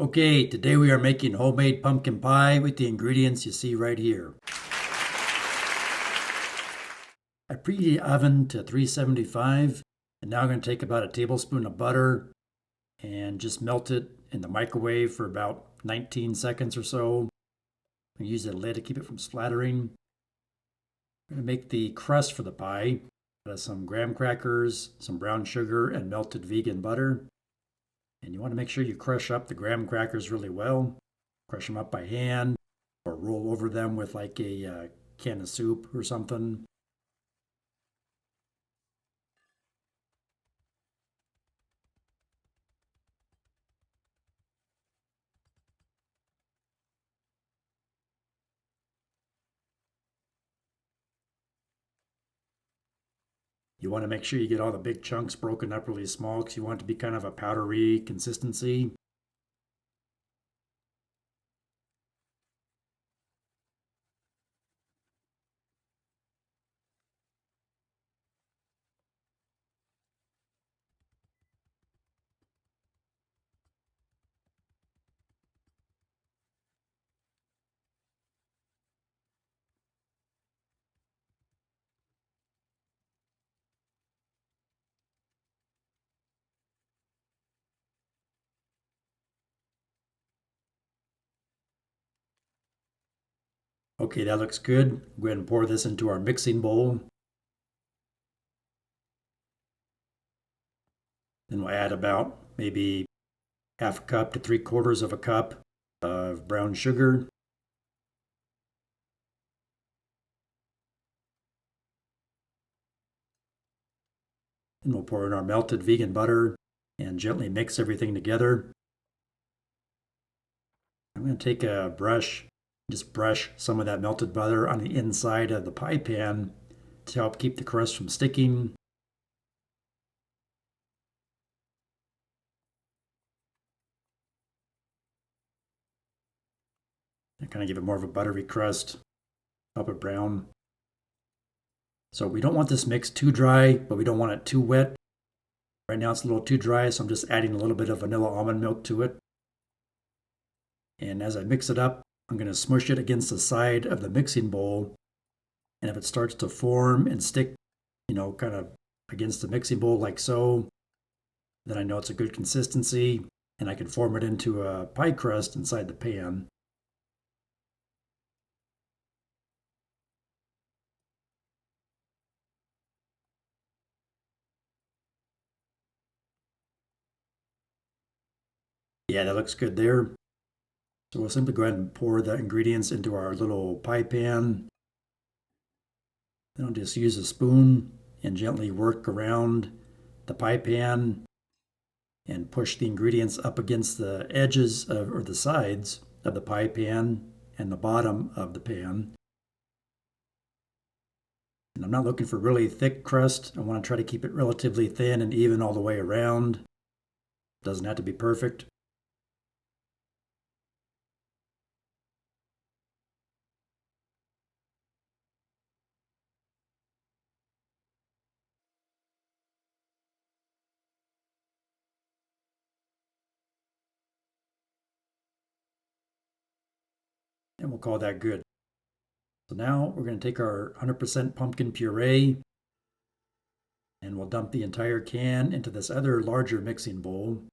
Okay, today we are making homemade pumpkin pie with the ingredients you see right here. I preheat the oven to 375, and now I'm going to take about a tablespoon of butter and just melt it in the microwave for about 19 seconds or so. I use the lid to keep it from splattering. I'm going to make the crust for the pie. Some graham crackers, some brown sugar, and melted vegan butter. And you want to make sure you crush up the graham crackers really well. Crush them up by hand or roll over them with like a can of soup or something. You want to make sure you get all the big chunks broken up really small because you want it to be kind of a powdery consistency. Okay, that looks good. Go ahead and pour this into our mixing bowl. Then we'll add about maybe half a cup to 3/4 of a cup of brown sugar. And we'll pour in our melted vegan butter and gently mix everything together. I'm going to take a brush, just brush some of that melted butter on the inside of the pie pan to help keep the crust from sticking. And kind of give it more of a buttery crust, help it brown. So we don't want this mix too dry, but we don't want it too wet. Right now it's a little too dry, so I'm just adding a little bit of vanilla almond milk to it. And as I mix it up, I'm going to smush it against the side of the mixing bowl. And if it starts to form and stick, kind of against the mixing bowl like so, then I know it's a good consistency and I can form it into a pie crust inside the pan. Yeah, that looks good there. So we'll simply go ahead and pour the ingredients into our little pie pan. Then I'll just use a spoon and gently work around the pie pan and push the ingredients up against the edges of, or the sides of the pie pan and the bottom of the pan. And I'm not looking for really thick crust. I want to try to keep it relatively thin and even all the way around. Doesn't have to be perfect. And we'll call that good. So now we're going to take our 100% pumpkin puree and we'll dump the entire can into this other larger mixing bowl.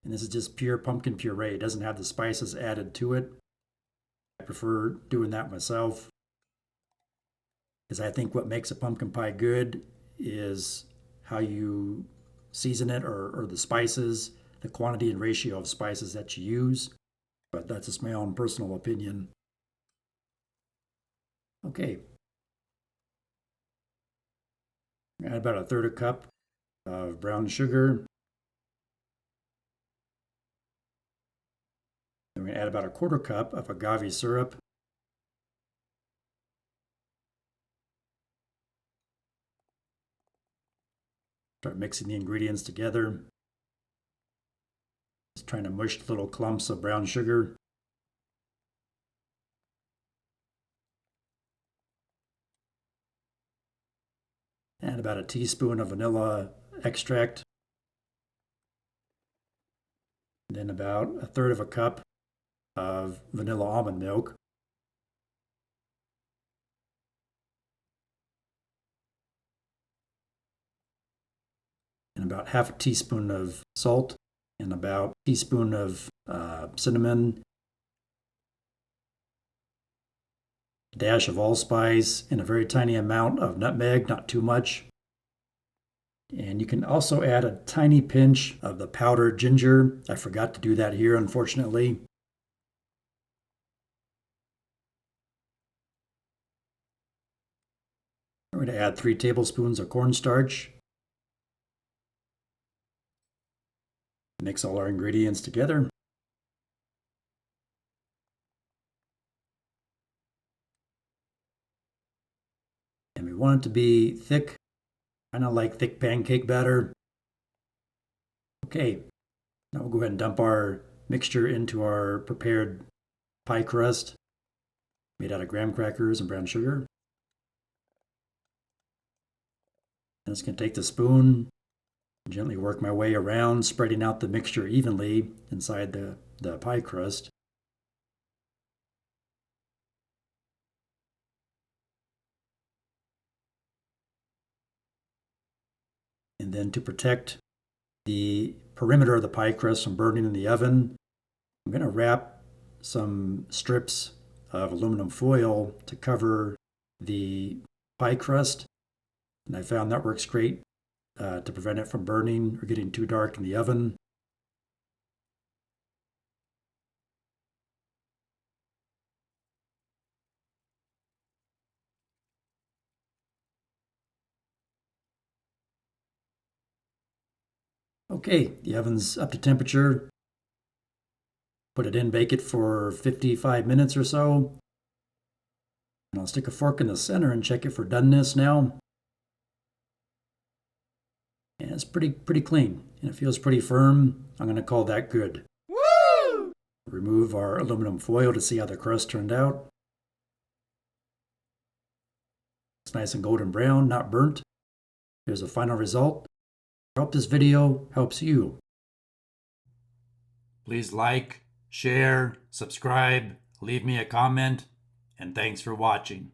And this is just pure pumpkin puree. It doesn't have the spices added to it. I prefer doing that myself because I think what makes a pumpkin pie good is how you season it or the spices, the quantity and ratio of spices that you use. But that's just my own personal opinion. Okay. Add about 1/3 cup of brown sugar. Then we're going to add about 1/4 cup of agave syrup. Start mixing the ingredients together. Just trying to mush little clumps of brown sugar. Add about a teaspoon of vanilla extract, and then about a third of a cup of vanilla almond milk. And about half a teaspoon of salt, and about a teaspoon of cinnamon, a dash of allspice, and a very tiny amount of nutmeg, not too much. And you can also add a tiny pinch of the powdered ginger. I forgot to do that here, unfortunately. I'm going to add 3 tablespoons of cornstarch. Mix all our ingredients together. And we want it to be thick, kind of like thick pancake batter. Okay, now we'll go ahead and dump our mixture into our prepared pie crust made out of graham crackers and brown sugar. I'm just going to take the spoon and gently work my way around, spreading out the mixture evenly inside the pie crust. And then to protect the perimeter of the pie crust from burning in the oven, I'm going to wrap some strips of aluminum foil to cover the pie crust. And I found that works great to prevent it from burning or getting too dark in the oven. Okay, the oven's up to temperature. Put it in, bake it for 55 minutes or so. And I'll stick a fork in the center and check it for doneness now. And it's pretty clean, and it feels pretty firm. I'm going to call that good. Woo! Remove our aluminum foil to see how the crust turned out. It's nice and golden brown, not burnt. Here's a final result. I hope this video helps you. Please like, share, subscribe, leave me a comment, and thanks for watching.